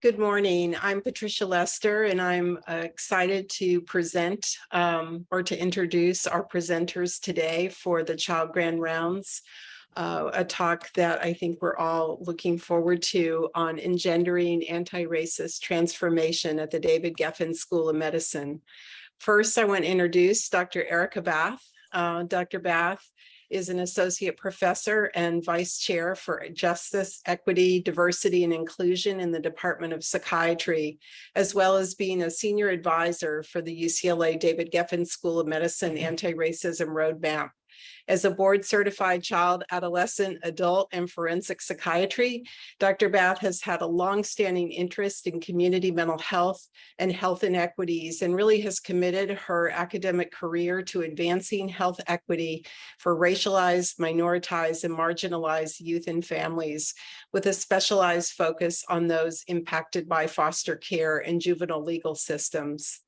Good morning. I'm Patricia Lester, and I'm excited to present or to introduce our presenters today for the Child Grand Rounds, a talk that I think we're all looking forward to on engendering anti-racist transformation at the David Geffen School of Medicine. First, I want to introduce Dr. Eraka Bath. Dr. Bath is an associate professor and vice chair for justice, equity, diversity, and inclusion in the Department of Psychiatry, as well as being a senior advisor for the UCLA David Geffen School of Medicine Anti-Racism Roadmap. As a board-certified child, adolescent, adult, and forensic psychiatry, Dr. Bath has had a long-standing interest in community mental health and health inequities, and really has committed her academic career to advancing health equity for racialized, minoritized, and marginalized youth and families, with a specialized focus on those impacted by foster care and juvenile legal systems.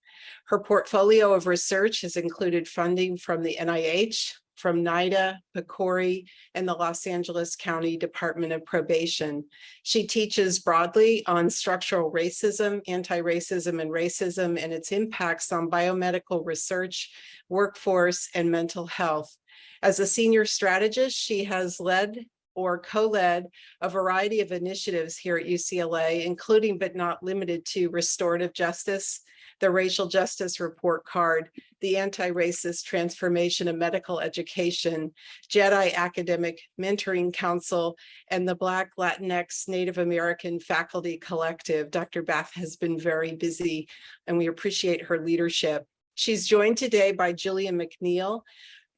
Her portfolio of research has included funding from the NIH, from NIDA, PCORI, and the Los Angeles County Department of Probation. She teaches broadly on structural racism, anti-racism, and racism, and its impacts on biomedical research, workforce, and mental health. As a senior strategist, she has led or co-led a variety of initiatives here at UCLA, including but not limited to restorative justice, the Racial Justice Report Card, the Anti-Racist Transformation of Medical Education, JEDI Academic Mentoring Council, and the Black, Latinx, Native American Faculty Collective. Dr. Bath has been very busy, and we appreciate her leadership. She's joined today by Julian McNeil.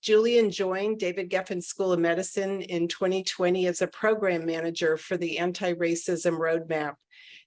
Julian joined David Geffen School of Medicine in 2020 as a program manager for the Anti-Racism Roadmap.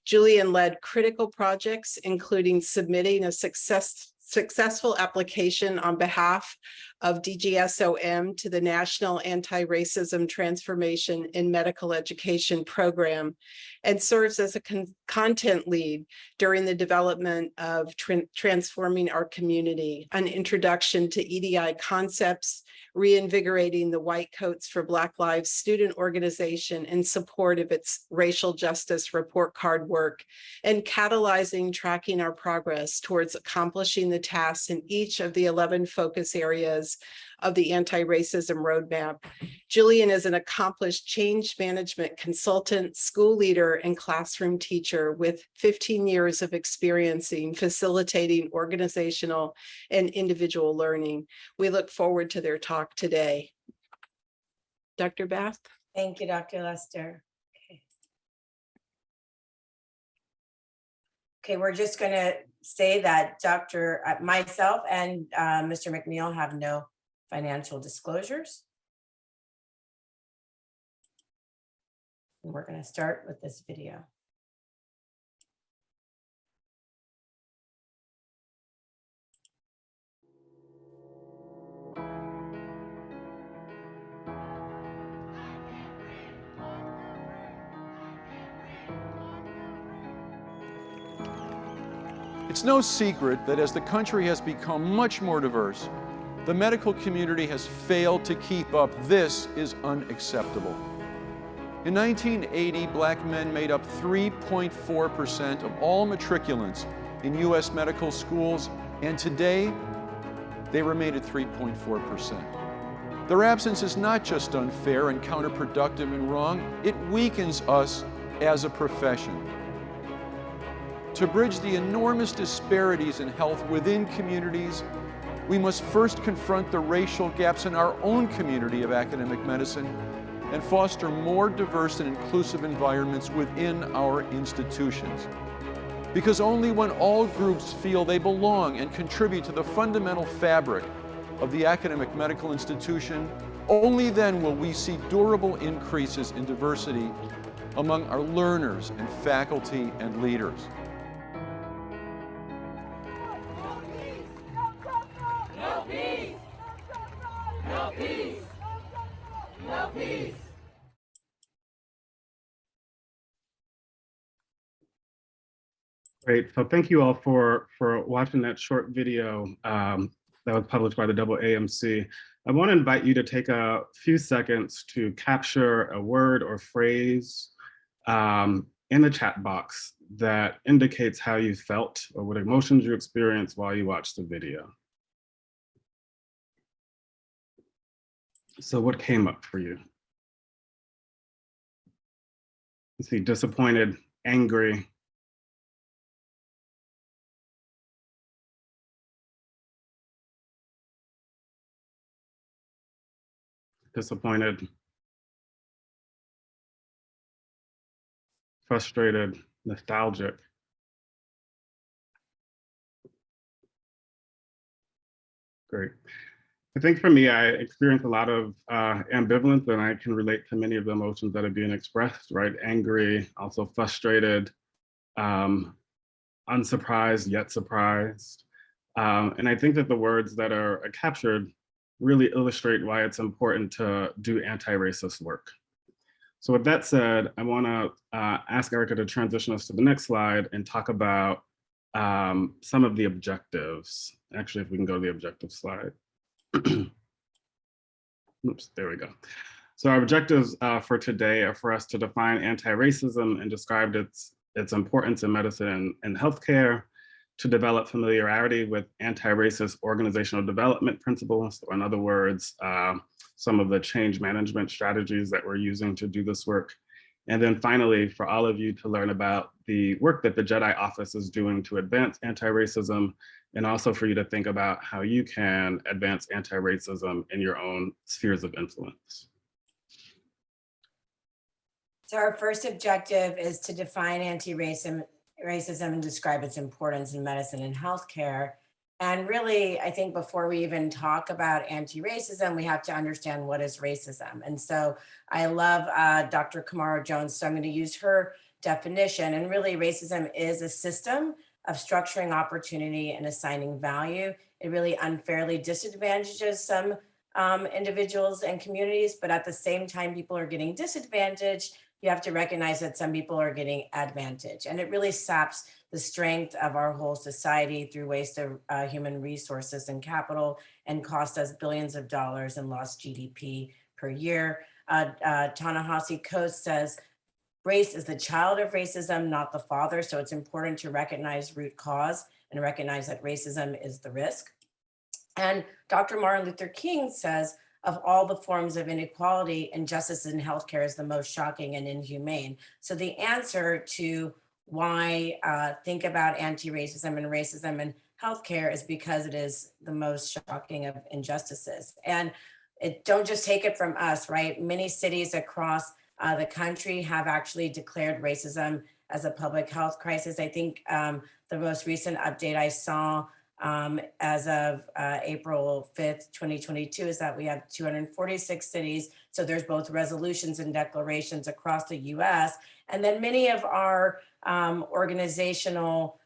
Julian led critical projects, including submitting a successful application on behalf of DGSOM to the National Anti-Racism Transformation in Medical Education program, and serves as a content lead during the development of Transforming Our Community, an introduction to EDI concepts, reinvigorating the White Coats for Black Lives student organization in support of its racial justice report card work, and catalyzing tracking our progress towards accomplishing the tasks in each of the 11 focus areas of the Anti-Racism Roadmap. Julian is an accomplished change management consultant, school leader, and classroom teacher with 15 years of experience in facilitating organizational and individual learning. We look forward to their talk today. Dr. Bath? Thank you, Dr. Lester. Okay, we're just going to say that myself and Mr. McNeil have no financial disclosures. And we're going to start with this video. It's no secret that as the country has become much more diverse, the medical community has failed to keep up. This is unacceptable. In 1980, Black men made up 3.4% of all matriculants in U.S. medical schools, and today they remain at 3.4%. Their absence is not just unfair and counterproductive and wrong, it weakens us as a profession. To bridge the enormous disparities in health within communities, we must first confront the racial gaps in our own community of academic medicine and foster more diverse and inclusive environments within our institutions. Because only when all groups feel they belong and contribute to the fundamental fabric of the academic medical institution, only then will we see durable increases in diversity among our learners and faculty and leaders. Great, so thank you all for watching that short video that was published by the AAMC. I want to invite you to take a few seconds to capture a word or phrase in the chat box that indicates how you felt or what emotions you experienced while you watched the video. So what came up for you? You see disappointed, angry, disappointed, frustrated, nostalgic. Great. I think for me, I experienced a lot of ambivalence, and I can relate to many of the emotions that are being expressed, right? Angry, also frustrated, unsurprised, yet surprised. And I think that the words that are captured really illustrate why it's important to do anti-racist work. So with that said, I want to ask Eraka to transition us to the next slide and talk about some of the objectives. Actually, if we can go to the objective slide. Oops, there we go. So our objectives for today are for us to define anti-racism and describe its importance in medicine and healthcare, to develop familiarity with anti-racist organizational development principles, or in other words, some of the change management strategies that we're using to do this work. And then finally, for all of you to learn about the work that the JEDI office is doing to advance anti-racism, and also for you to think about how you can advance anti-racism in your own spheres of influence. So our first objective is to define anti-racism and describe its importance in medicine and healthcare. And really, I think before we even talk about anti-racism, we have to understand what is racism. And so I love Dr. Kamara Jones, so I'm going to use her definition. And really, racism is a system of structuring opportunity and assigning value. It really unfairly disadvantages some individuals and communities, but at the same time, people are getting disadvantaged. You have to recognize that some people are getting advantage, and it really saps the strength of our whole society through waste of human resources and capital, and cost us billions of dollars in lost GDP per year. Ta-Nehisi Coates says, race is the child of racism, not the father. So it's important to recognize root cause and recognize that racism is the risk. And Dr. Martin Luther King says, of all the forms of inequality, injustice in healthcare is the most shocking and inhumane. So the answer to why think about anti-racism and racism in healthcare is because it is the most shocking of injustices. And don't just take it from us, right? Many cities across the country have actually declared racism as a public health crisis. I think the most recent update I saw as of April 5th, 2022, is that we have 246 cities. So there's both resolutions and declarations across the US. And then many of our organizational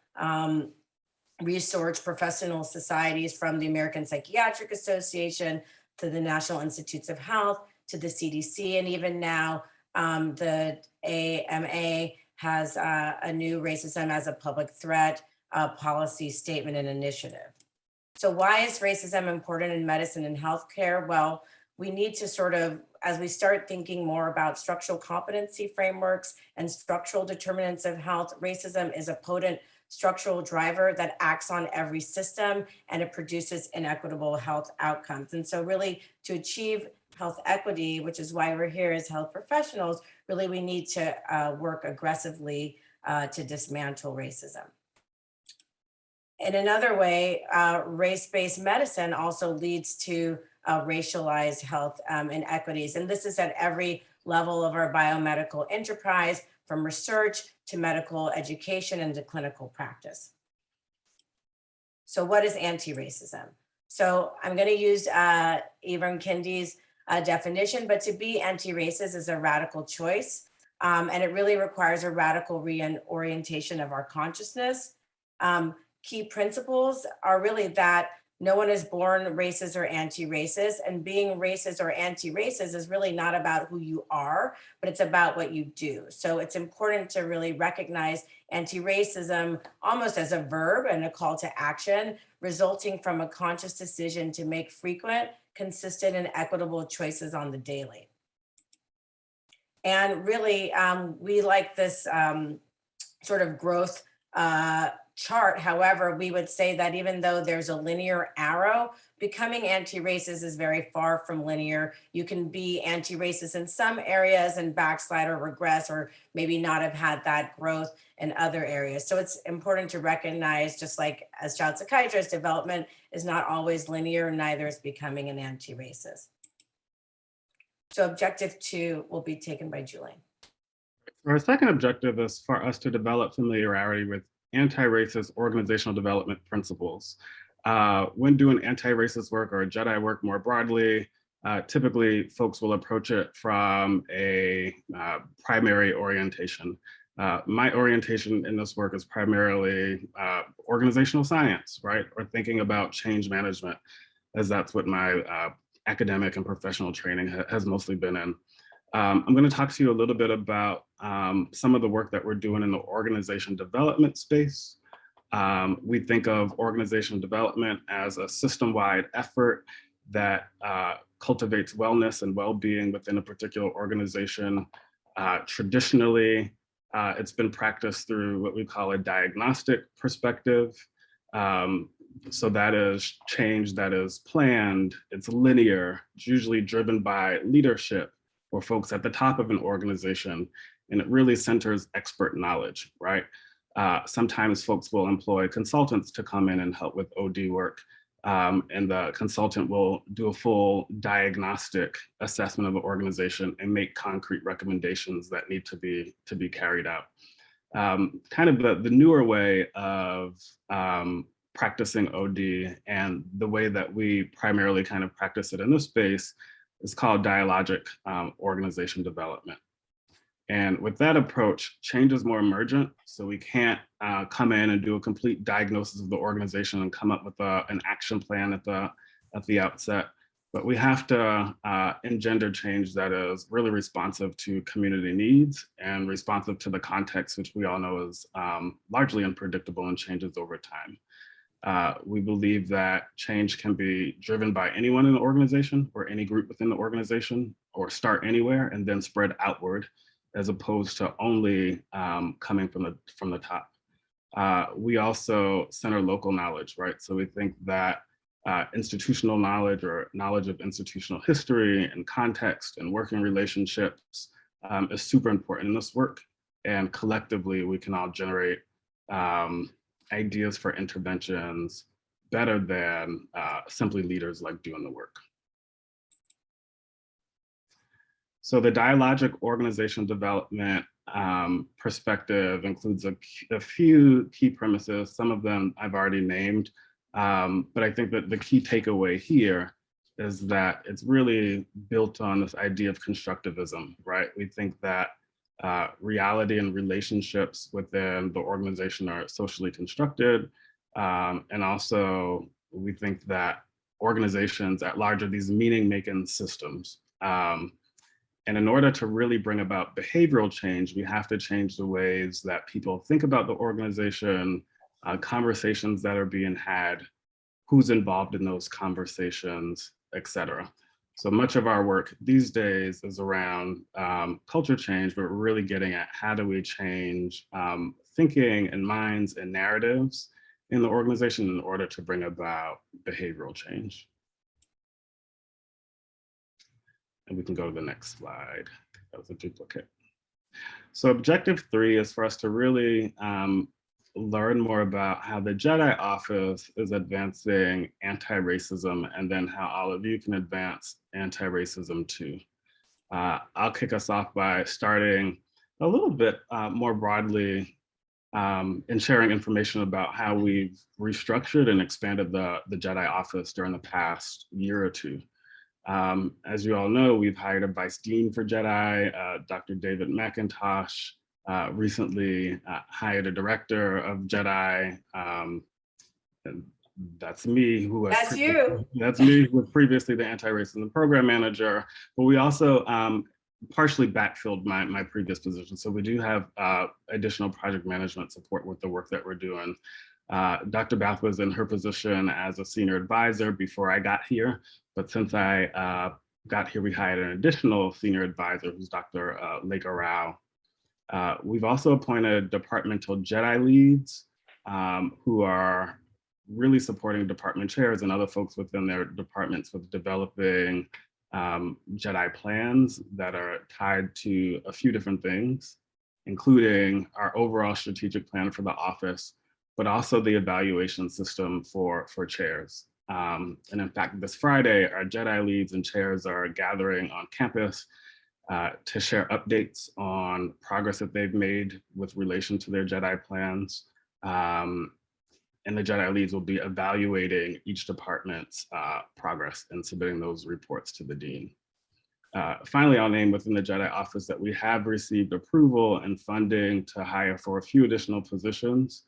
research professional societies, from the American Psychiatric Association to the National Institutes of Health to the CDC, and even now the AMA has a new racism as a public threat policy statement and initiative. So why is racism important in medicine and healthcare? Well, we need to sort of, as we start thinking more about structural competency frameworks and structural determinants of health, racism is a potent structural driver that acts on every system, and it produces inequitable health outcomes. And so really, to achieve health equity, which is why we're here as health professionals, really we need to work aggressively to dismantle racism. In another way, race-based medicine also leads to racialized health inequities. And this is at every level of our biomedical enterprise, from research to medical education and to clinical practice. So what is anti-racism? So I'm going to use Ibram Kendi's definition, but to be anti-racist is a radical choice. And it really requires a radical reorientation of our consciousness. Key principles are really that no one is born racist or anti-racist, and being racist or anti-racist is really not about who you are, but it's about what you do. So it's important to really recognize anti-racism almost as a verb and a call to action, resulting from a conscious decision to make frequent, consistent, and equitable choices on the daily. And really, we like this sort of growth chart. However, we would say that even though there's a linear arrow, becoming anti-racist is very far from linear. You can be anti-racist in some areas and backslide or regress, or maybe not have had that growth in other areas. So it's important to recognize, just like as child psychiatrists, development is not always linear, neither is becoming an anti-racist. So objective 2 will be taken by Julian. Our second objective is for us to develop familiarity with anti-racist organizational development principles. When doing anti-racist work or JEDI work more broadly, typically folks will approach it from a primary orientation. My orientation in this work is primarily organizational science, right? Or thinking about change management, as that's what my academic and professional training has mostly been in. I'm going to talk to you a little bit about some of the work that we're doing in the organization development space. We think of organizational development as a system-wide effort that cultivates wellness and well-being within a particular organization. Traditionally, it's been practiced through what we call a diagnostic perspective. So that is change that is planned, it's linear, it's usually driven by leadership or folks at the top of an organization, and it really centers expert knowledge, right? Sometimes folks will employ consultants to come in and help with OD work, and the consultant will do a full diagnostic assessment of the organization and make concrete recommendations that need to be carried out. Kind of the newer way of practicing OD, and the way that we primarily kind of practice it in this space, is called dialogic organization development. And with that approach, change is more emergent. So we can't come in and do a complete diagnosis of the organization and come up with an action plan at the outset. But we have to engender change that is really responsive to community needs and responsive to the context, which we all know is largely unpredictable and changes over time. We believe that change can be driven by anyone in the organization or any group within the organization, or start anywhere and then spread outward, as opposed to only coming from the top. We also center local knowledge, right? So we think that institutional knowledge, or knowledge of institutional history and context and working relationships, is super important in this work. And collectively, we can all generate ideas for interventions better than simply leaders like doing the work. So the dialogic organizational development perspective includes a few key premises. Some of them I've already named, but I think that the key takeaway here is that it's really built on this idea of constructivism, right? We think that reality and relationships within the organization are socially constructed. And also we think that organizations at large are these meaning-making systems. And in order to really bring about behavioral change, we have to change the ways that people think about the organization, conversations that are being had, who's involved in those conversations, et cetera. So much of our work these days is around culture change, but we're really getting at how do we change thinking and minds and narratives in the organization in order to bring about behavioral change. And we can go to the next slide. That was a duplicate. So objective 3 is for us to really learn more about how the JEDI office is advancing anti-racism, and then how all of you can advance anti-racism too. I'll kick us off by starting a little bit more broadly in sharing information about how we've restructured and expanded the JEDI office during the past year or two. As you all know, we've hired a vice dean for JEDI, Dr. David McIntosh, recently hired a director of JEDI, and that's me, who That's you. That's me, who was previously the anti-racism program manager. But we also partially backfilled my previous position. So we do have additional project management support with the work that we're doing. Dr. Bath was in her position as a senior advisor before I got here, but since I got here, we hired an additional senior advisor, who's Dr. Leka Rao. We've also appointed departmental JEDI leads who are really supporting department chairs and other folks within their departments with developing JEDI plans that are tied to a few different things, including our overall strategic plan for the office, but also the evaluation system for chairs. And in fact, this Friday, our JEDI leads and chairs are gathering on campus to share updates on progress that they've made with relation to their JEDI plans. And the JEDI leads will be evaluating each department's progress and submitting those reports to the dean. Finally, I'll name within the JEDI office that we have received approval and funding to hire for a few additional positions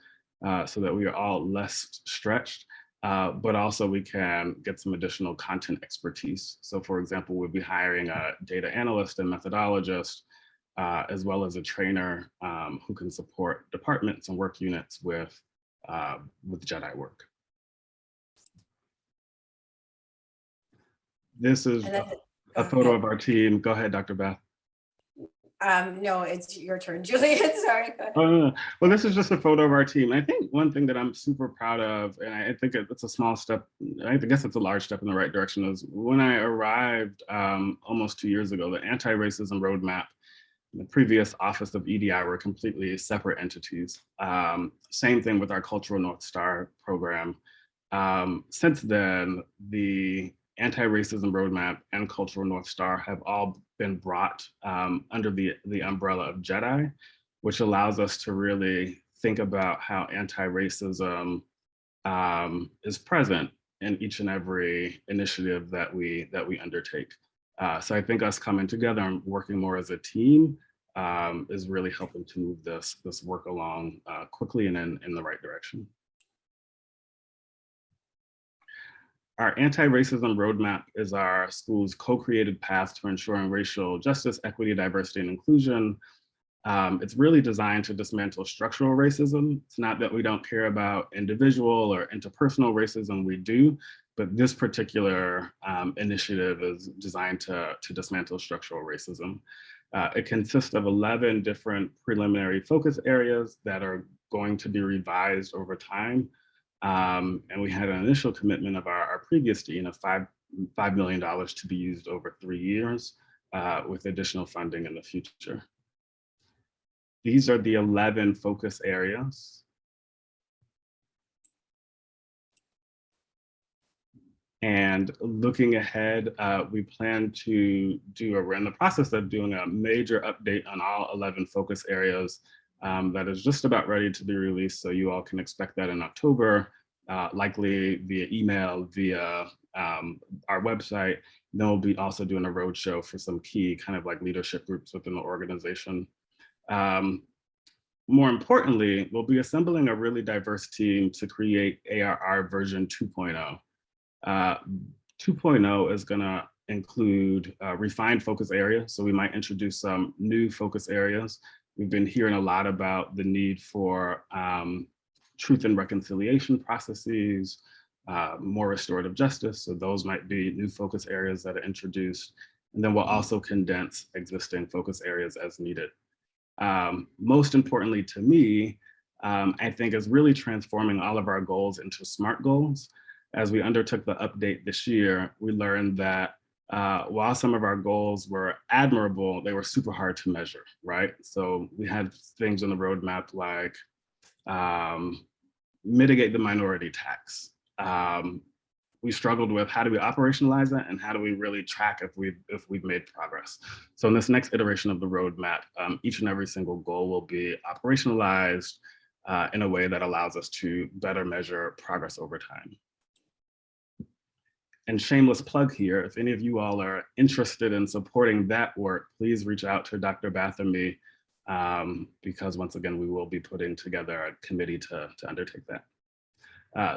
so that we are all less stretched, but also we can get some additional content expertise. So for example, we'll be hiring a data analyst and methodologist, as well as a trainer who can support departments and work units with JEDI work. This is a photo of our team. Go ahead, Dr. Bath. No, it's your turn, Julian. Sorry. Well, this is just a photo of our team. I think one thing that I'm super proud of, and I think it's a small step, I guess it's a large step in the right direction, is when I arrived almost 2 years ago, the anti-racism roadmap, the previous office of EDI were completely separate entities. Same thing with our Cultural North Star program. Since then, the anti-racism roadmap and Cultural North Star have all been brought under the umbrella of JEDI, which allows us to really think about how anti-racism is present in each and every initiative that we undertake. So I think us coming together and working more as a team is really helping to move this work along quickly and in the right direction. Our anti-racism roadmap is our school's co-created path to ensuring racial justice, equity, diversity, and inclusion. It's really designed to dismantle structural racism. It's not that we don't care about individual or interpersonal racism, we do, but this particular initiative is designed to dismantle structural racism. It consists of 11 different preliminary focus areas that are going to be revised over time. And we had an initial commitment of our previous dean of $5 million to be used over 3 years with additional funding in the future. These are the 11 focus areas. And looking ahead, we plan to we're in the process of doing a major update on all 11 focus areas that is just about ready to be released. So you all can expect that in October, likely via email, via our website. Then we'll be also doing a roadshow for some key kind of like leadership groups within the organization. More importantly, we'll be assembling a really diverse team to create ARR version 2.0. 2.0 is going to include refined focus areas. So we might introduce some new focus areas. We've been hearing a lot about the need for truth and reconciliation processes, more restorative justice. So those might be new focus areas that are introduced. And then we'll also condense existing focus areas as needed. Most importantly to me, I think is really transforming all of our goals into SMART goals. As we undertook the update this year, we learned that while some of our goals were admirable, they were super hard to measure, right? So we had things in the roadmap like mitigate the minority tax. We struggled with how do we operationalize that and how do we really track if we've made progress. So in this next iteration of the roadmap, each and every single goal will be operationalized in a way that allows us to better measure progress over time. And shameless plug here, if any of you all are interested in supporting that work, please reach out to Dr. Bath and me, because once again, we will be putting together a committee to undertake that.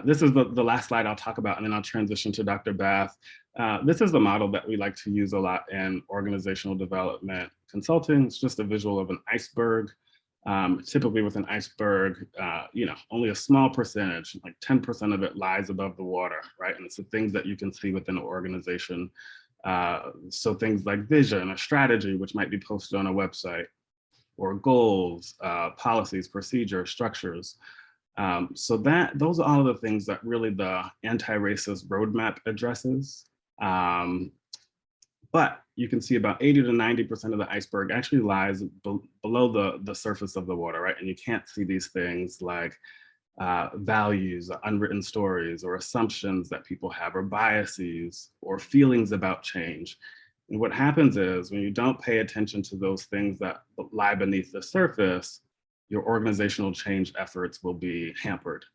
This is the last slide I'll talk about, and then I'll transition to Dr. Bath. This is the model that we like to use a lot in organizational development consulting. It's just a visual of an iceberg. Typically with an iceberg, only a small percentage, like 10% of it lies above the water, right? And it's the things that you can see within an organization. So things like vision, a strategy, which might be posted on a website, or goals, policies, procedures, structures. So those are all of the things that really the anti-racist roadmap addresses. But you can see about 80 to 90% of the iceberg actually lies below the surface of the water, right? And you can't see these things like values, unwritten stories, or assumptions that people have, or biases, or feelings about change. And what happens is when you don't pay attention to those things that lie beneath the surface, your organizational change efforts will be hampered.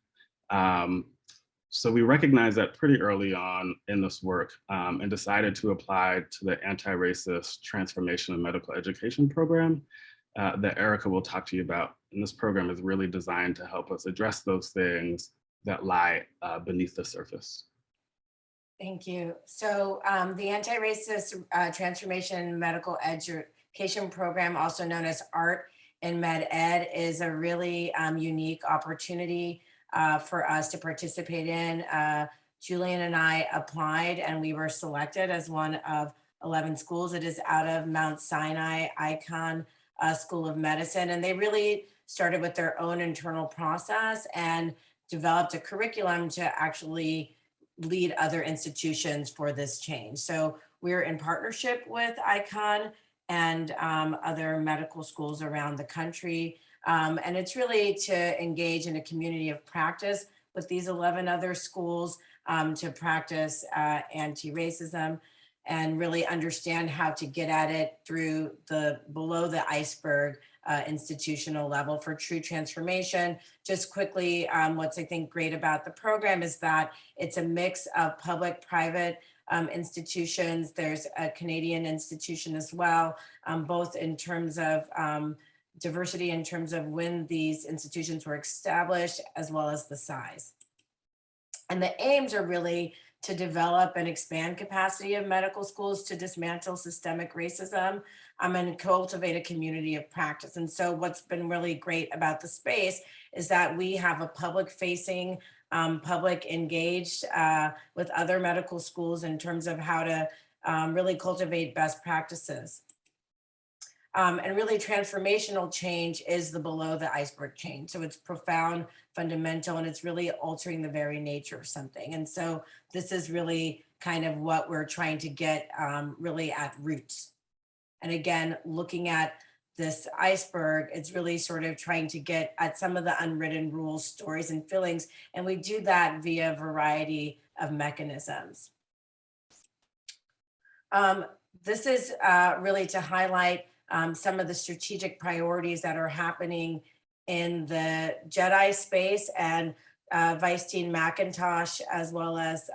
So we recognized that pretty early on in this work, and decided to apply to the anti-racist transformational medical education program that Eraka will talk to you about. And this program is really designed to help us address those things that lie beneath the surface. Thank you. So the Anti-Racist Transformation Medical Education Program, also known as ART in Med Ed, is a really unique opportunity for us to participate in. Julian and I applied and we were selected as one of 11 schools. It is out of Mount Sinai Icahn School of Medicine. And they really started with their own internal process and developed a curriculum to actually lead other institutions for this change. So we're in partnership with Icahn and other medical schools around the country. And it's really to engage in a community of practice with these 11 other schools to practice anti-racism and really understand how to get at it through the below the iceberg institutional level for true transformation. Just quickly, what's I think great about the program is that it's a mix of public, private institutions. There's a Canadian institution as well, both in terms of diversity in terms of when these institutions were established, as well as the size. And the aims are really to develop and expand capacity of medical schools to dismantle systemic racism and cultivate a community of practice. And so what's been really great about the space is that we have a public facing, public engaged with other medical schools in terms of how to really cultivate best practices. And really transformational change is the below the iceberg change. So it's profound, fundamental, and it's really altering the very nature of something. And so this is really kind of what we're trying to get really at roots. And again, looking at this iceberg, it's really sort of trying to get at some of the unwritten rules, stories, and feelings. And we do that via a variety of mechanisms. This is really to highlight some of the strategic priorities that are happening in the JEDI space, and Vice Dean McIntosh, as well as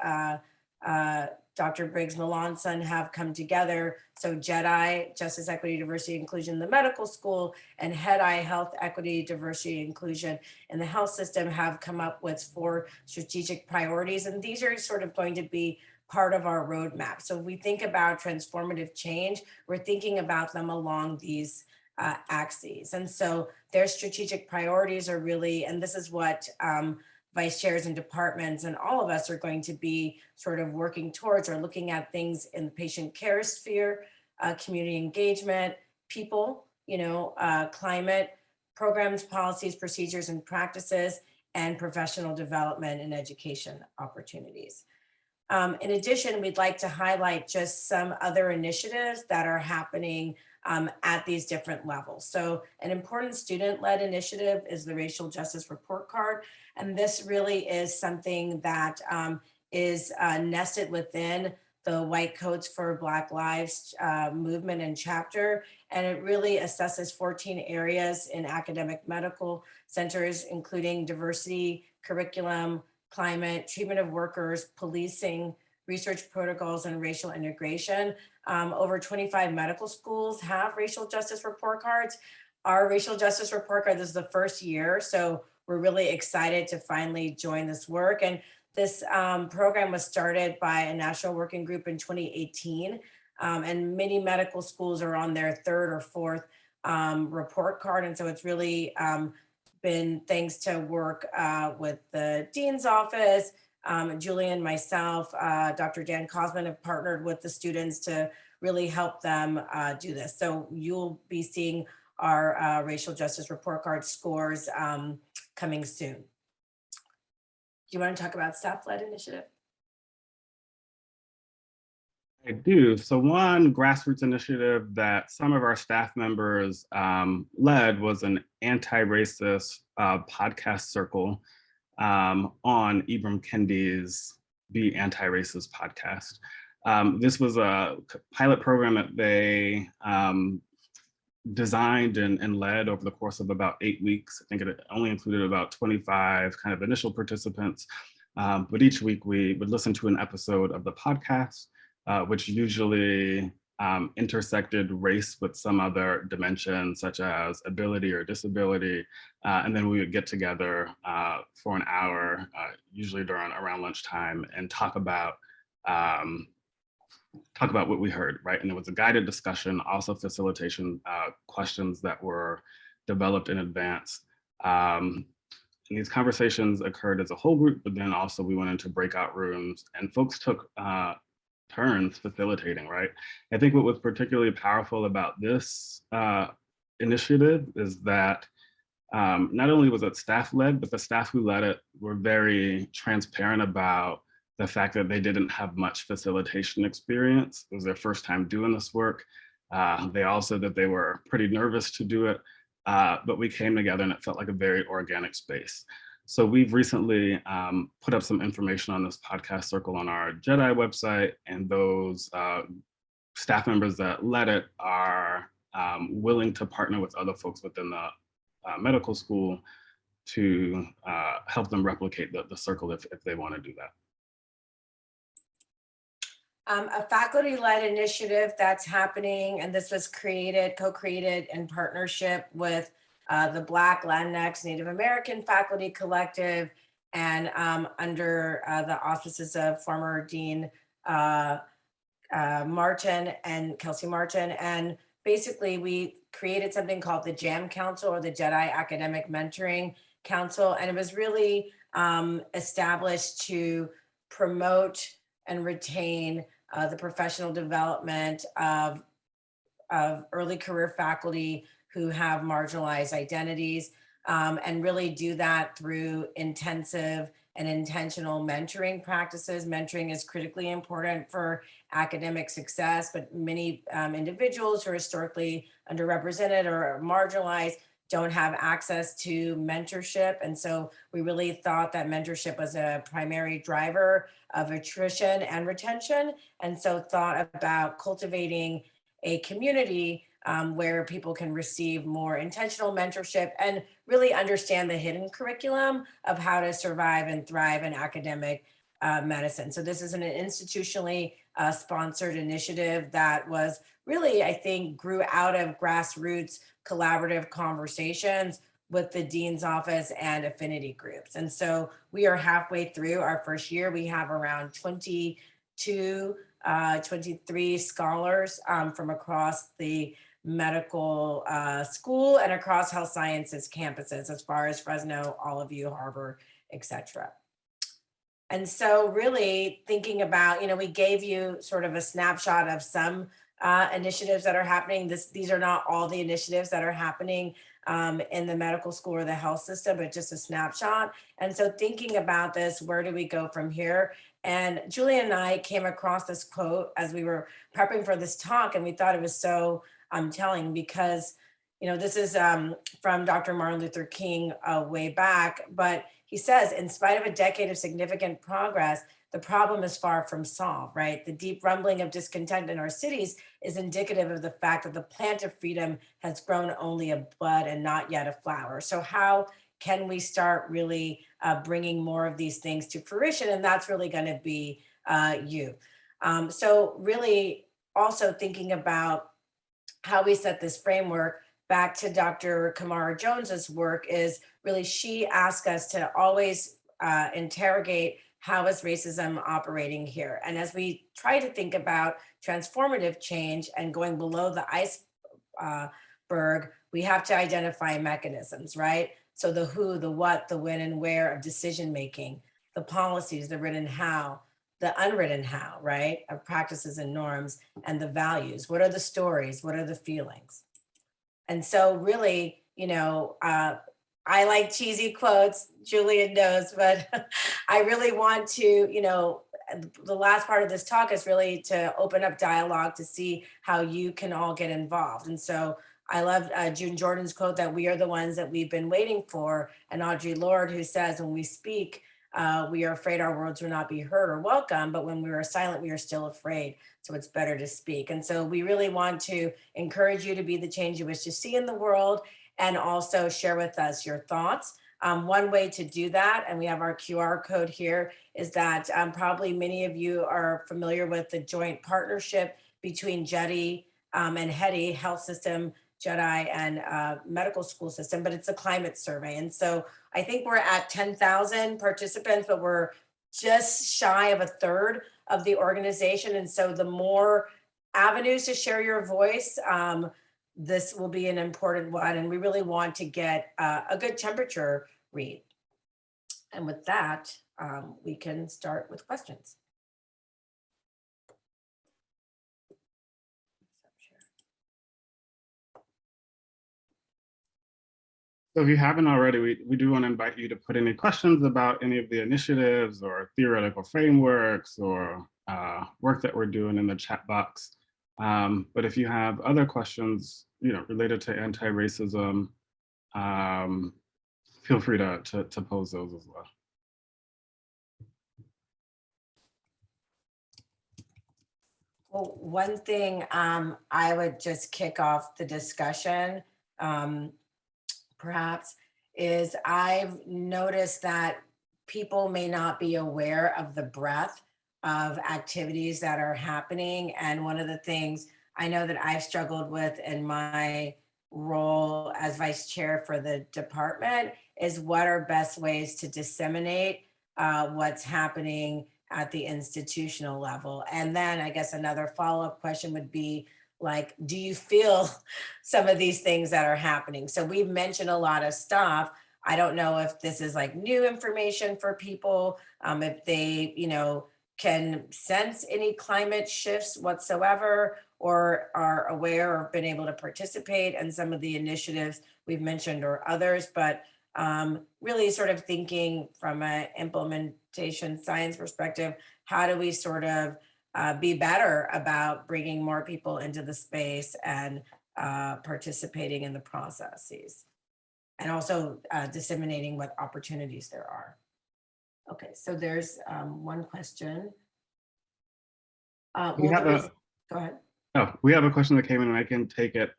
Dr. Briggs Melanson have come together. So JEDI, Justice, Equity, Diversity, Inclusion in the Medical School, and HEDI, Health, Equity, Diversity, Inclusion in the Health System, have come up with 4 strategic priorities. And these are sort of going to be part of our roadmap. So if we think about transformative change, we're thinking about them along these axes. And so their strategic priorities are really, and this is what vice chairs and departments and all of us are going to be sort of working towards, or looking at things in the patient care sphere, community engagement, people, climate, programs, policies, procedures, and practices, and professional development and education opportunities. In addition, we'd like to highlight just some other initiatives that are happening at these different levels. So an important student-led initiative is the Racial Justice Report Card. And this really is something that is nested within the White Coats for Black Lives movement and chapter. And it really assesses 14 areas in academic medical centers, including diversity, curriculum, climate, treatment of workers, policing, research protocols, and racial integration. Over 25 medical schools have racial justice report cards. Our racial justice report card, this is the first year, so we're really excited to finally join this work. And this program was started by a national working group in 2018, and many medical schools are on their 3rd or 4th report card. And so it's really been thanks to work with the dean's office, Julian, myself, Dr. Dan Cosman have partnered with the students to really help them do this. So you'll be seeing our racial justice report card scores coming soon. Do you want to talk about staff-led initiative? I do. So one grassroots initiative that some of our staff members led was an anti-racist podcast circle on Ibram Kendi's Be Anti-Racist podcast. This was a pilot program that they designed and led over the course of about 8 weeks. I think it only included about 25 kind of initial participants, but each week we would listen to an episode of the podcast, which usually intersected race with some other dimension, such as ability or disability. And then we would get together for an hour, usually around lunchtime, and talk about what we heard, right? And there was a guided discussion, also facilitation questions that were developed in advance. And these conversations occurred as a whole group, but then also we went into breakout rooms and folks took turns facilitating, right? I think what was particularly powerful about this initiative is that not only was it staff-led, but the staff who led it were very transparent about the fact that they didn't have much facilitation experience. It was their first time doing this work. They all said that they were pretty nervous to do it, but we came together and it felt like a very organic space. So we've recently put up some information on this podcast circle on our JEDI website, and those staff members that led it are willing to partner with other folks within the medical school to help them replicate the circle if they want to do that. A faculty-led initiative that's happening, and this was co-created in partnership with the Black, Latinx, Native American Faculty Collective, and under the auspices of former Dean Martin and Kelsey Martin. And basically we created something called the JAM Council, or the JEDI Academic Mentoring Council. And it was really established to promote and retain the professional development of early career faculty who have marginalized identities, and really do that through intensive and intentional mentoring practices. Mentoring is critically important for academic success, but many individuals who are historically underrepresented or marginalized don't have access to mentorship. And so we really thought that mentorship was a primary driver of attrition and retention. And so thought about cultivating a community where people can receive more intentional mentorship and really understand the hidden curriculum of how to survive and thrive in academic medicine. So this is an institutionally sponsored initiative that was really, I think, grew out of grassroots collaborative conversations with the dean's office and affinity groups. And so we are halfway through our first year. We have around 23 scholars from across the medical school and across health sciences campuses, as far as Fresno, all of you, Harbor, et cetera. And so really thinking about, we gave you sort of a snapshot of some initiatives that are happening. These are not all the initiatives that are happening in the medical school or the health system, but just a snapshot. And so thinking about this, where do we go from here? And Julian and I came across this quote as we were prepping for this talk, and we thought it was so telling, because this is from Dr. Martin Luther King way back, but he says, in spite of a decade of significant progress, the problem is far from solved, right? The deep rumbling of discontent in our cities is indicative of the fact that the plant of freedom has grown only a bud and not yet a flower. So how can we start really bringing more of these things to fruition? And that's really going to be you. So really also thinking about how we set this framework back to Dr. Kamara Jones's work is really, she asked us to always interrogate, how is racism operating here? And as we try to think about transformative change and going below the iceberg, we have to identify mechanisms, right? So the who, the what, the when, and where of decision making. the policies, the written how, the unwritten how, right, of practices and norms, and the values. What are the stories? What are the feelings? And so really, I like cheesy quotes, Julian knows, but I really want to, the last part of this talk is really to open up dialogue to see how you can all get involved. And so I love June Jordan's quote that we are the ones that we've been waiting for, and Audre Lorde, who says, when we speak, we are afraid our words will not be heard or welcome, but when we are silent, we are still afraid. So it's better to speak. And so we really want to encourage you to be the change you wish to see in the world, and also share with us your thoughts. One way to do that, and we have our QR code here, is that probably many of you are familiar with the joint partnership between JEDI and HEDI, Health System, JEDI, and Medical School System, but it's a climate survey. And so I think we're at 10,000 participants, but we're just shy of a third of the organization. And so the more avenues to share your voice, this will be an important one. And we really want to get a good temperature read. And with that, we can start with questions. So if you haven't already, we do want to invite you to put any questions about any of the initiatives or theoretical frameworks or work that we're doing in the chat box. But if you have other questions, related to anti-racism, feel free to pose those as well. Well, one thing I would just kick off the discussion, perhaps, is I've noticed that people may not be aware of the breadth of activities that are happening. And one of the things I know that I've struggled with in my role as vice chair for the department is what are best ways to disseminate what's happening at the institutional level. And then I guess another follow-up question would be, like, do you feel some of these things that are happening? So we've mentioned a lot of stuff. I don't know if this is like new information for people, if they, can sense any climate shifts whatsoever, or are aware or been able to participate in some of the initiatives we've mentioned or others, but really sort of thinking from an implementation science perspective, how do we sort of be better about bringing more people into the space and participating in the processes, and also disseminating what opportunities there are. Okay, so there's one question. Go ahead. Oh, we have a question that came in and I can take it.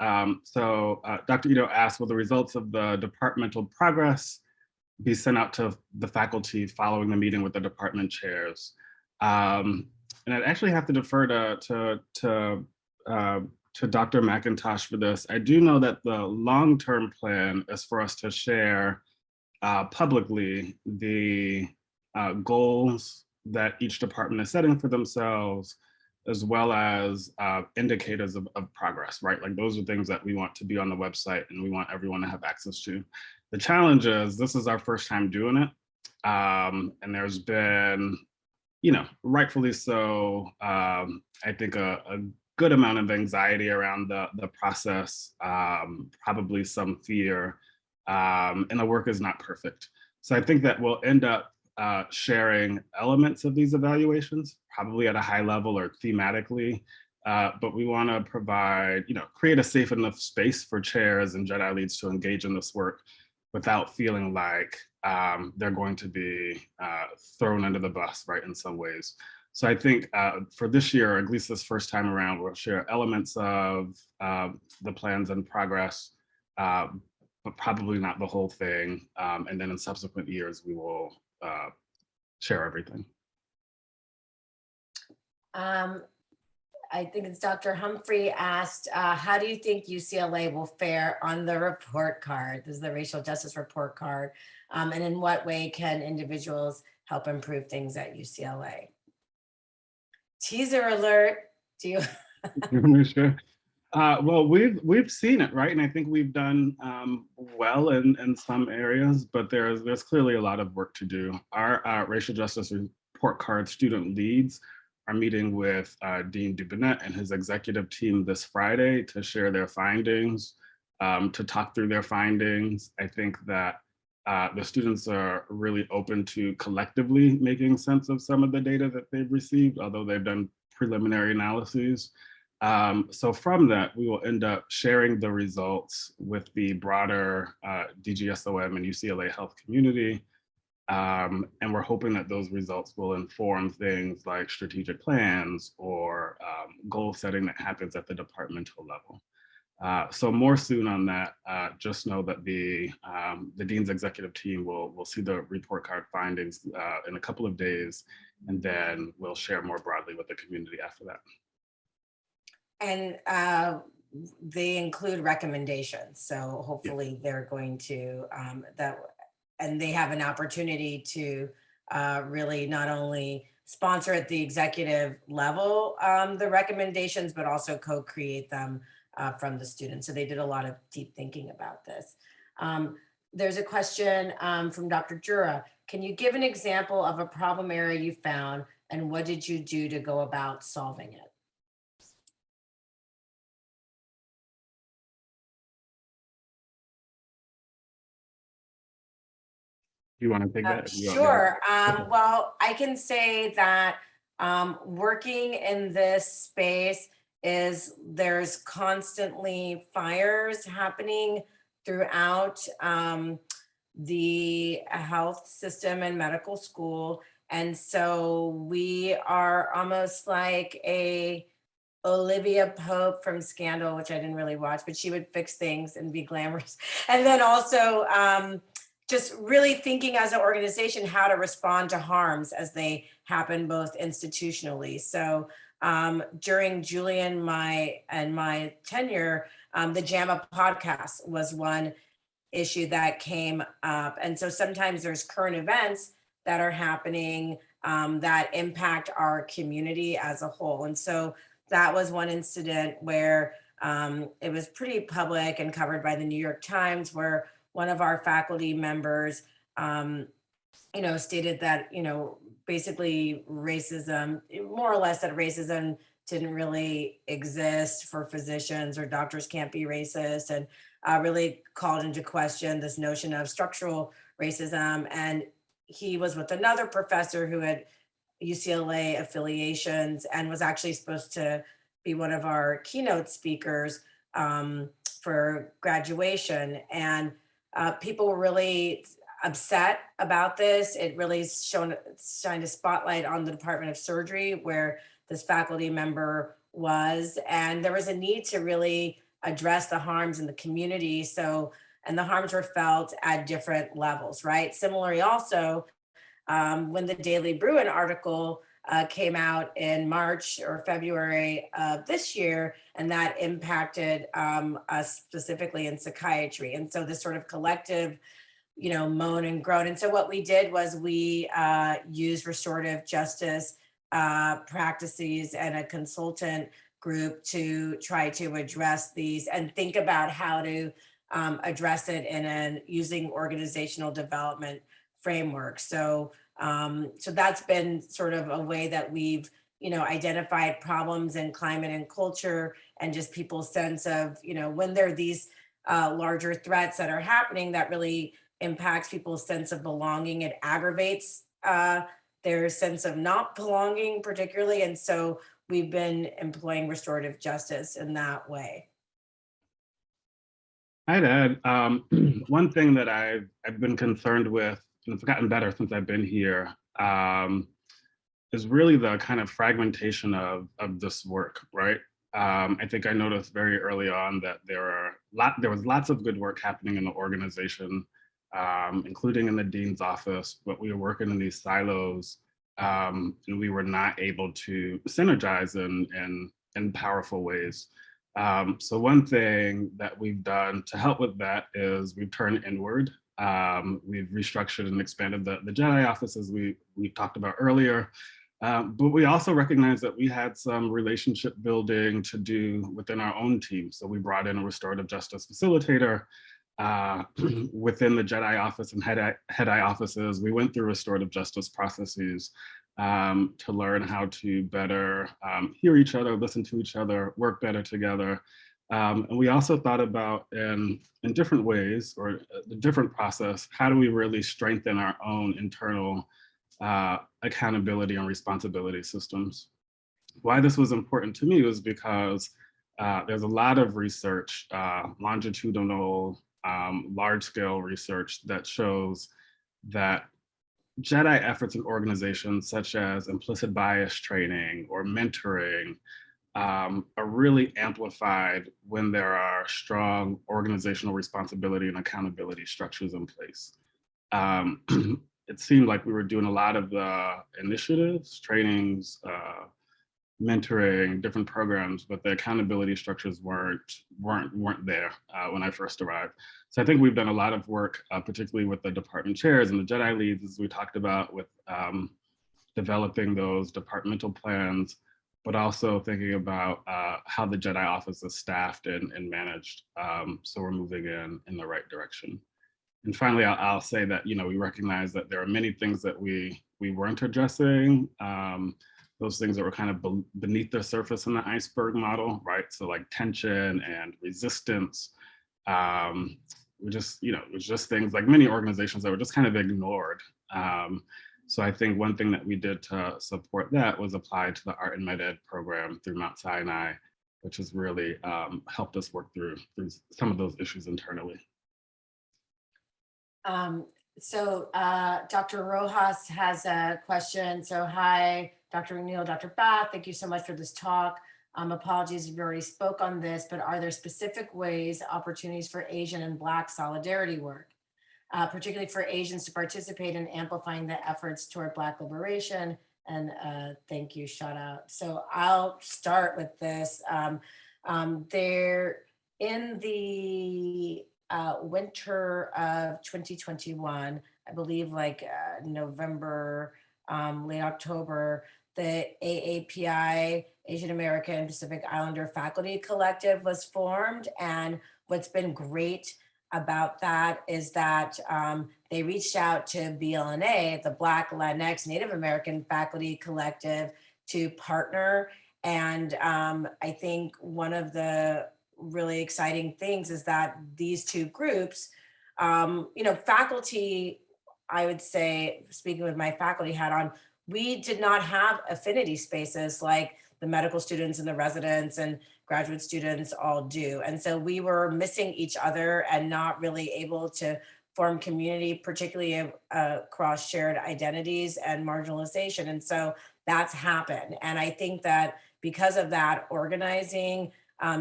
So Dr. Ito asked, will the results of the departmental progress be sent out to the faculty following the meeting with the department chairs? And I'd actually have to defer to Dr. McIntosh for this. I do know that the long-term plan is for us to share publicly the goals that each department is setting for themselves, as well as indicators of progress, right? Like those are things that we want to be on the website and we want everyone to have access to. The challenge is this is our first time doing it. And there's been, rightfully so, I think a good amount of anxiety around the process, probably some fear, and the work is not perfect. So I think that we'll end up sharing elements of these evaluations, probably at a high level or thematically, but we want to provide, create a safe enough space for chairs and JEDI leads to engage in this work without feeling like they're going to be thrown under the bus, right, in some ways. So I think for this year, or at least this first time around, we'll share elements of the plans and progress, but probably not the whole thing. And then in subsequent years, we will share everything. I think it's Dr. Humphrey asked, how do you think UCLA will fare on the report card? This is the racial justice report card. And in what way can individuals help improve things at UCLA? Teaser alert. Do you? Sure. Well, we've seen it, right? And I think we've done well in some areas, but there's clearly a lot of work to do. Our racial justice report card student leads are meeting with Dean Dubinet and his executive team this Friday to share their findings, to talk through their findings. I think that the students are really open to collectively making sense of some of the data that they've received, although they've done preliminary analyses. So from that, we will end up sharing the results with the broader DGSOM and UCLA health community. And we're hoping that those results will inform things like strategic plans or goal setting that happens at the departmental level. So more soon on that. Just know that the Dean's executive team will see the report card findings in a couple of days, and then we'll share more broadly with the community after that. And they include recommendations. So hopefully they're going to, and they have an opportunity to really not only sponsor at the executive level the recommendations, but also co-create them from the students. So they did a lot of deep thinking about this. There's a question from Dr. Jura. Can you give an example of a problem area you found, and what did you do to go about solving it? You want to take that? Sure. Well, I can say that working in this space there's constantly fires happening throughout the health system and medical school. And so we are almost like a Olivia Pope from Scandal, which I didn't really watch, but she would fix things and be glamorous. And then also just really thinking as an organization how to respond to harms as they happen both institutionally. So during Julian and my tenure, the JAMA podcast was one issue that came up. And so sometimes there's current events that are happening that impact our community as a whole. And so that was one incident where it was pretty public and covered by the New York Times, where one of our faculty members, stated that, basically racism, more or less that racism didn't really exist for physicians, or doctors can't be racist, and really called into question this notion of structural racism. And he was with another professor who had UCLA affiliations and was actually supposed to be one of our keynote speakers for graduation. And people were really upset about this. It really shined a spotlight on the Department of Surgery, where this faculty member was, and there was a need to really address the harms in the community. And the harms were felt at different levels, right? Similarly, also, when the Daily Bruin article came out in March or February of this year, and that impacted us specifically in psychiatry. And so this sort of collective, moan and groan. And so what we did was we used restorative justice practices and a consultant group to try to address these and think about how to address it using organizational development framework. So that's been sort of a way that we've, identified problems in climate and culture, and just people's sense of, when there are these larger threats that are happening that really impacts people's sense of belonging. It aggravates their sense of not belonging particularly. And so we've been employing restorative justice in that way. I'd add one thing that I've been concerned with, and it's gotten better since I've been here, is really the kind of fragmentation of this work, right? I think I noticed very early on that there was lots of good work happening in the organization, including in the dean's office, but we were working in these silos, and we were not able to synergize in powerful ways. So one thing that we've done to help with that is we've turned inward. We've restructured and expanded the JEDI office, as we talked about earlier. But we also recognized that we had some relationship building to do within our own team. So we brought in a restorative justice facilitator within the JEDI office and HEDI offices. We went through restorative justice processes to learn how to better hear each other, listen to each other, work better together. And we also thought about in different ways or a different process, how do we really strengthen our own internal accountability and responsibility systems. Why this was important to me was because there's a lot of research, longitudinal, large-scale research that shows that JEDI efforts in organizations such as implicit bias training or mentoring are really amplified when there are strong organizational responsibility and accountability structures in place. It seemed like we were doing a lot of the initiatives, trainings, mentoring, different programs, but the accountability structures weren't there when I first arrived. So I think we've done a lot of work, particularly with the department chairs and the JEDI leads, as we talked about, with developing those departmental plans, but also thinking about how the JEDI office is staffed and managed. So we're moving in the right direction. And finally, I'll say that, you know, we recognize that there are many things that we weren't addressing, those things that were kind of beneath the surface in the iceberg model, right? So like tension and resistance, we just, you know, it was just things like many organizations that were just kind of ignored. So I think one thing that we did to support that was apply to the Art and Med Ed program through Mount Sinai, which has really helped us work through some of those issues internally. So Dr. Rojas has a question. So hi, Dr. McNeil, Dr. Bath, thank you so much for this talk. Apologies if you already spoke on this, but are there specific ways, opportunities for Asian and Black solidarity work, particularly for Asians to participate in amplifying the efforts toward Black liberation? And thank you, shout out. So I'll start with this. There in the winter of 2021, I believe like November, late October, the AAPI, Asian American Pacific Islander Faculty Collective was formed. And what's been great about that is that they reached out to BLNA, the Black, Latinx, Native American Faculty Collective, to partner. And I think one of the really exciting things is that these two groups, faculty, I would say, speaking with my faculty hat on, we did not have affinity spaces like the medical students and the residents and graduate students all do. And so we were missing each other and not really able to form community, particularly across shared identities and marginalization. And so that's happened. And I think that because of that, organizing,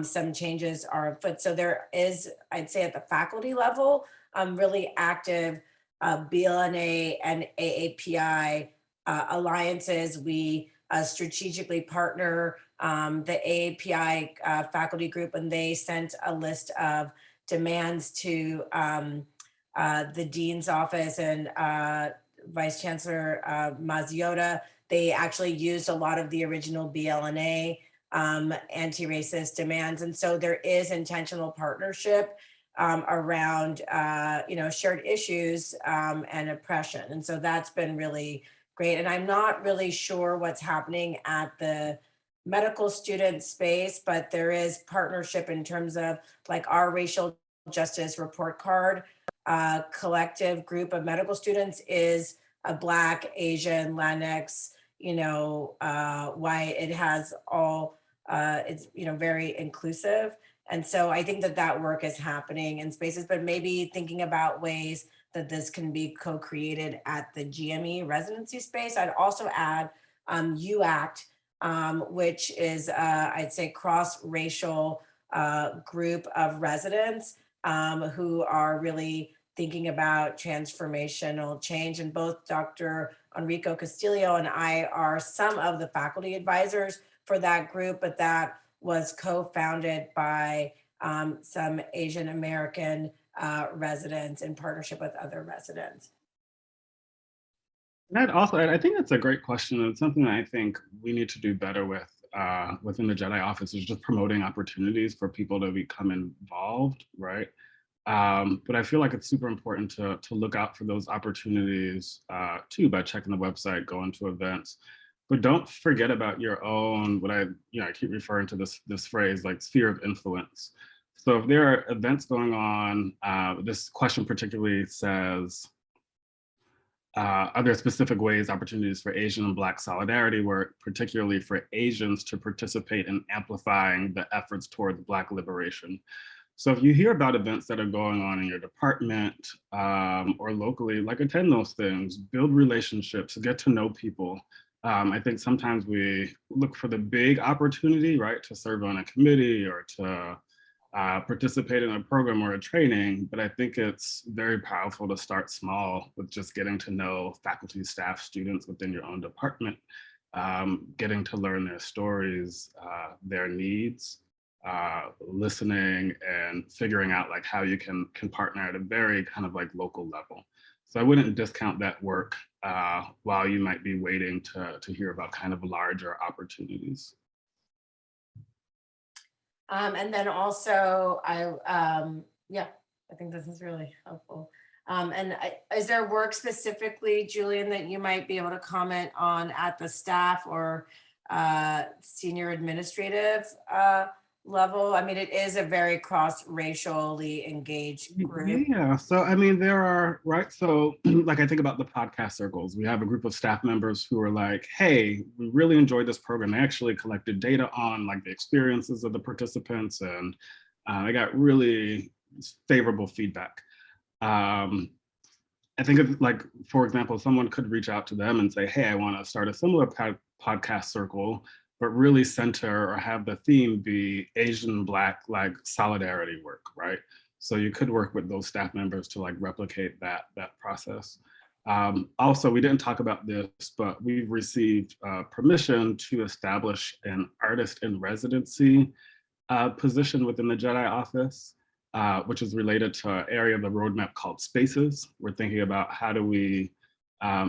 some changes are afoot. So there is, I'd say at the faculty level, really active BLNA and AAPI alliances. We strategically partner the AAPI faculty group, and they sent a list of demands to the dean's office and Vice Chancellor Mazziota. They actually used a lot of the original BLNA anti-racist demands. And so there is intentional partnership around, shared issues and oppression. And so that's been really great. And I'm not really sure what's happening at the medical student space, but there is partnership in terms of like our racial justice report card collective group of medical students is a Black, Asian, Latinx, white. It has all, it's, very inclusive. And so I think that that work is happening in spaces, but maybe thinking about ways that this can be co-created at the GME residency space. I'd also add UACT, which is, I'd say, cross-racial group of residents who are really thinking about transformational change. And both Dr. Enrico Castillo and I are some of the faculty advisors for that group, but that was co-founded by some Asian American residents in partnership with other residents. And I think that's a great question, and something that I think we need to do better with within the Jedi office is just promoting opportunities for people to become involved, right? But I feel like it's super important to look out for those opportunities too, by checking the website, going to events. But don't forget about your own, I keep referring to this phrase, like sphere of influence. So if there are events going on, this question particularly says, are there specific ways, opportunities for Asian and Black solidarity work, particularly for Asians to participate in amplifying the efforts toward Black liberation? So if you hear about events that are going on in your department or locally, like attend those things, build relationships, get to know people. I think sometimes we look for the big opportunity, right, to serve on a committee or to participate in a program or a training, but I think it's very powerful to start small with just getting to know faculty, staff, students within your own department, getting to learn their stories, their needs, listening, and figuring out like how you can partner at a very kind of like local level. So I wouldn't discount that work while you might be waiting to hear about kind of larger opportunities. And then also, yeah, I think this is really helpful. Is there work specifically, Julian, that you might be able to comment on at the staff or senior administrative level? I mean, it is a very cross-racially engaged group. Yeah, so I mean, there are, right? So like I think about the podcast circles. We have a group of staff members who are like, hey, we really enjoyed this program. They actually collected data on like the experiences of the participants, and I got really favorable feedback. I think of like, for example, someone could reach out to them and say, hey, I want to start a similar podcast circle, but really center or have the theme be Asian Black like solidarity work, right? So you could work with those staff members to like replicate that process. Also, we didn't talk about this, but we've received permission to establish an artist in residency position within the Jedi office, which is related to an area of the roadmap called spaces. We're thinking about how do we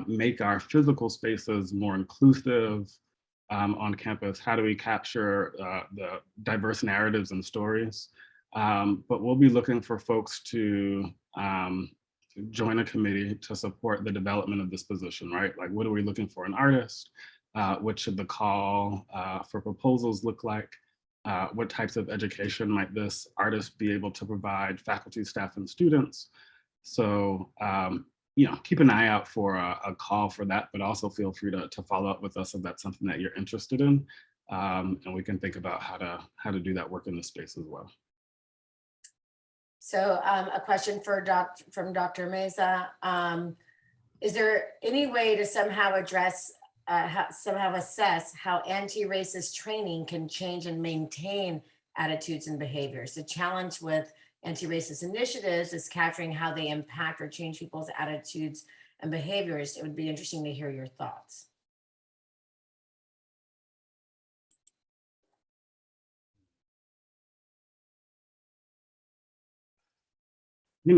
make our physical spaces more inclusive on campus? How do we capture the diverse narratives and stories? But we'll be looking for folks to join a committee to support the development of this position, right? Like, what are we looking for an artist? What should the call for proposals look like? What types of education might this artist be able to provide faculty, staff, and students? So, keep an eye out for a call for that, but also feel free to follow up with us if that's something that you're interested in. And we can think about how to do that work in the space as well. So a question from Dr. Meza. Is there any way to somehow assess how anti-racist training can change and maintain attitudes and behaviors? The challenge with anti-racist initiatives is capturing how they impact or change people's attitudes and behaviors. It would be interesting to hear your thoughts. I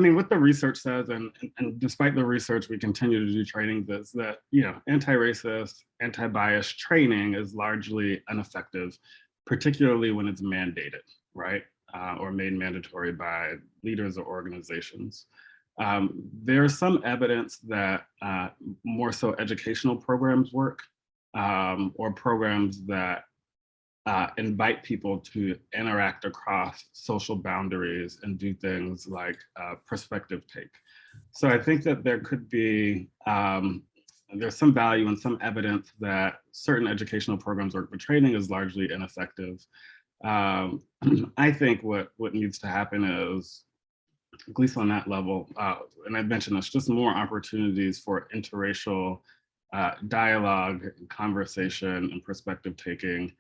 mean, what the research says, and despite the research, we continue to do trainings, is that, anti-racist, anti-bias training is largely ineffective, particularly when it's mandated, right? Or made mandatory by leaders or organizations. There's some evidence that more so educational programs work, or programs that invite people to interact across social boundaries and do things like perspective take. So I think that there could be, there's some value and some evidence that certain educational programs work, but training is largely ineffective. I think what needs to happen is, at least on that level, and I mentioned this, just more opportunities for interracial dialogue, conversation, and perspective taking.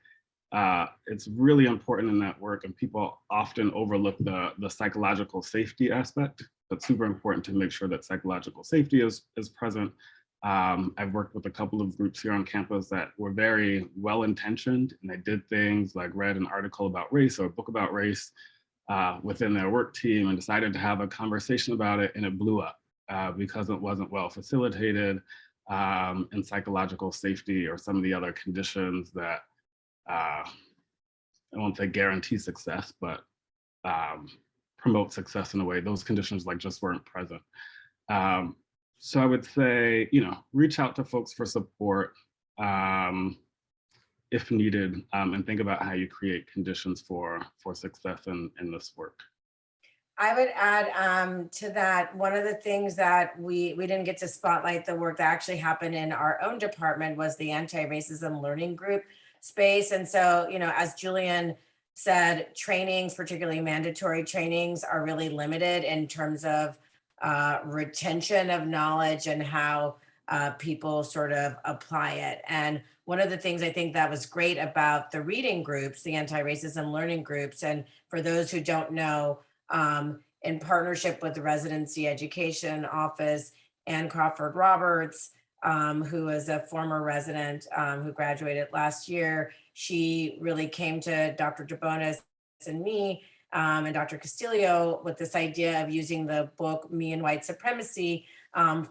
It's really important in that work, and people often overlook the psychological safety aspect. It's super important to make sure that psychological safety is present. I've worked with a couple of groups here on campus that were very well-intentioned, and they did things like read an article about race or a book about race within their work team and decided to have a conversation about it, and it blew up. because it wasn't well facilitated, and psychological safety or some of the other conditions that I won't say guarantee success, but promote success in a way. Those conditions like just weren't present. So I would say, reach out to folks for support if needed, and think about how you create conditions for success in this work. I would add to that, one of the things that we didn't get to spotlight the work that actually happened in our own department was the anti-racism learning group space. And so, as Julian said, trainings, particularly mandatory trainings, are really limited in terms of retention of knowledge and how people sort of apply it. And one of the things I think that was great about the reading groups, the anti-racism learning groups, and for those who don't know, in partnership with the Residency Education Office and Crawford Roberts, who is a former resident who graduated last year. She really came to Dr. Jabonis and me and Dr. Castillo with this idea of using the book Me and White Supremacy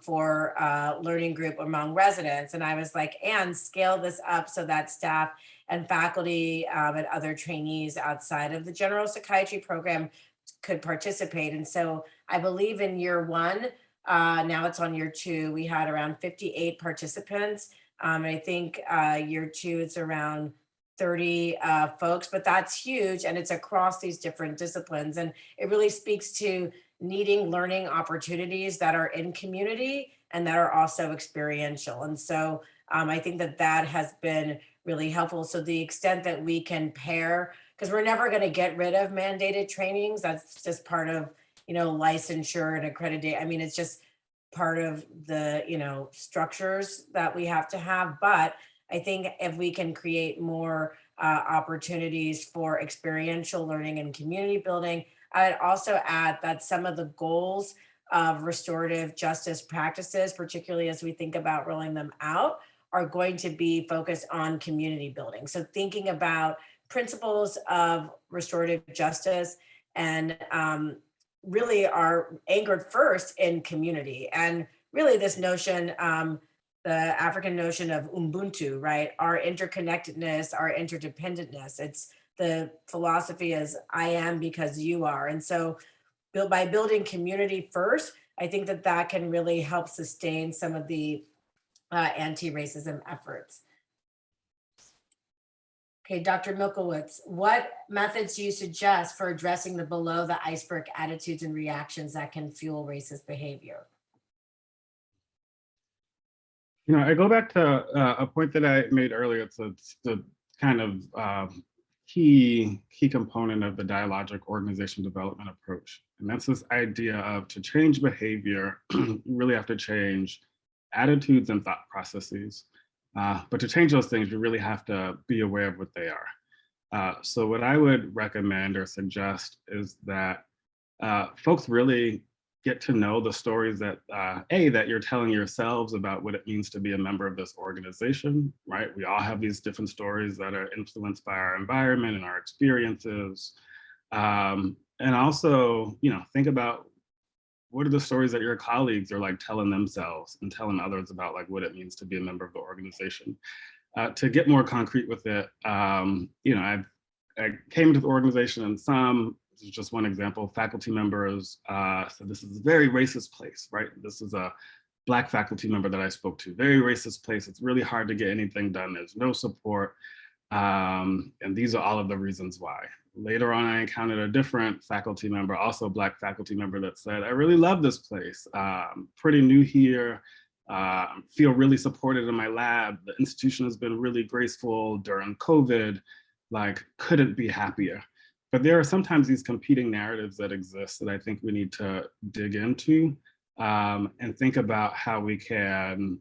for learning group among residents. And I was like, and scale this up so that staff and faculty and other trainees outside of the general psychiatry program could participate. And so I believe in year one, now it's on year two, we had around 58 participants. I think year two, it's around 30 folks, but that's huge. And it's across these different disciplines. And it really speaks to needing learning opportunities that are in community and that are also experiential. And so I think that has been really helpful. So the extent that we can pair, because we're never going to get rid of mandated trainings. That's just part of, licensure and accreditation. I mean, it's just part of the, structures that we have to have. But I think if we can create more opportunities for experiential learning and community building, I'd also add that some of the goals of restorative justice practices, particularly as we think about rolling them out, are going to be focused on community building. So thinking about principles of restorative justice and really are anchored first in community. And really this notion, the African notion of Ubuntu, right? Our interconnectedness, our interdependentness. It's the philosophy is I am because you are. And so by building community first, I think that can really help sustain some of the anti-racism efforts. Okay, Dr. Milkowitz, what methods do you suggest for addressing the below the iceberg attitudes and reactions that can fuel racist behavior? I go back to a point that I made earlier. It's the kind of key component of the dialogic organization development approach. And that's this idea of to change behavior, you really have to change attitudes and thought processes. But to change those things, you really have to be aware of what they are. So what I would recommend or suggest is that folks really get to know the stories that, that you're telling yourselves about what it means to be a member of this organization, right? We all have these different stories that are influenced by our environment and our experiences. And also, think about what are the stories that your colleagues are like telling themselves and telling others about like what it means to be a member of the organization. To get more concrete with it, I came to the organization and this is just one example, faculty members said this is a very racist place, right? This is a Black faculty member that I spoke to, very racist place. It's really hard to get anything done. There's no support. And these are all of the reasons why. Later on, I encountered a different faculty member, also Black faculty member, that said, I really love this place. Pretty new here. Feel really supported in my lab. The institution has been really graceful during COVID, like couldn't be happier. But there are sometimes these competing narratives that exist that I think we need to dig into and think about how we can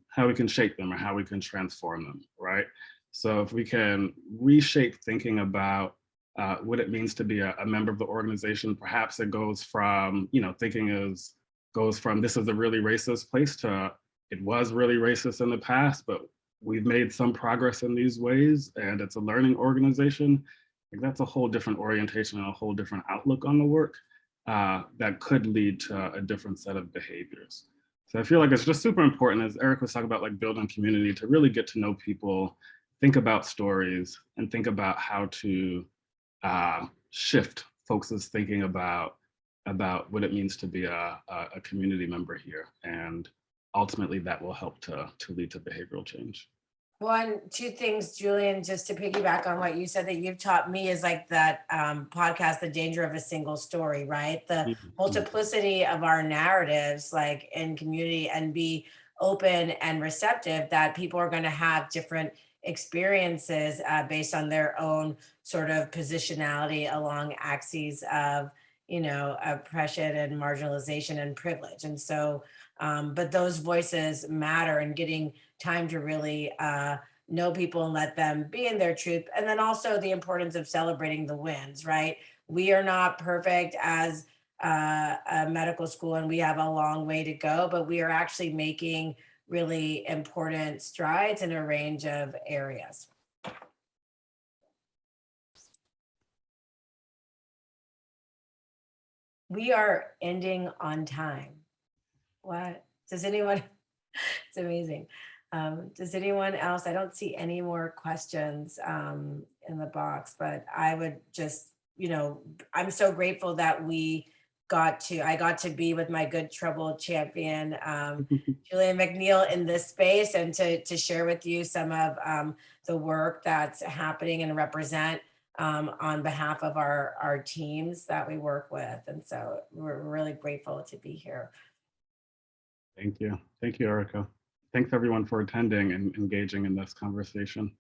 shape them or how we can transform them, right? So if we can reshape thinking about what it means to be a member of the organization, perhaps it goes from, goes from this is a really racist place to it was really racist in the past, but we've made some progress in these ways and it's a learning organization. Like that's a whole different orientation and a whole different outlook on the work that could lead to a different set of behaviors. So I feel like it's just super important, as Eric was talking about, like building community, to really get to know people, think about stories, and think about how to shift folks' thinking about what it means to be a community member here. And ultimately that will help to lead to behavioral change. Two things, Julian, just to piggyback on what you said that you've taught me is like that podcast, The Danger of a Single Story, right? The multiplicity of our narratives, like in community, and be open and receptive that people are going to have different experiences based on their own sort of positionality along axes of, oppression and marginalization and privilege. And so, but those voices matter, and getting time to really know people and let them be in their truth. And then also the importance of celebrating the wins, right? We are not perfect as a medical school, and we have a long way to go, but we are actually making really important strides in a range of areas. We are ending on time. What? Does anyone, it's amazing. Does anyone else, I don't see any more questions in the box, but I would just, I'm so grateful that I got to be with my good trouble champion, Julian McNeil, in this space, and to share with you some of the work that's happening and represent on behalf of our teams that we work with. And so we're really grateful to be here. Thank you. Thank you, Eraka. Thanks everyone for attending and engaging in this conversation.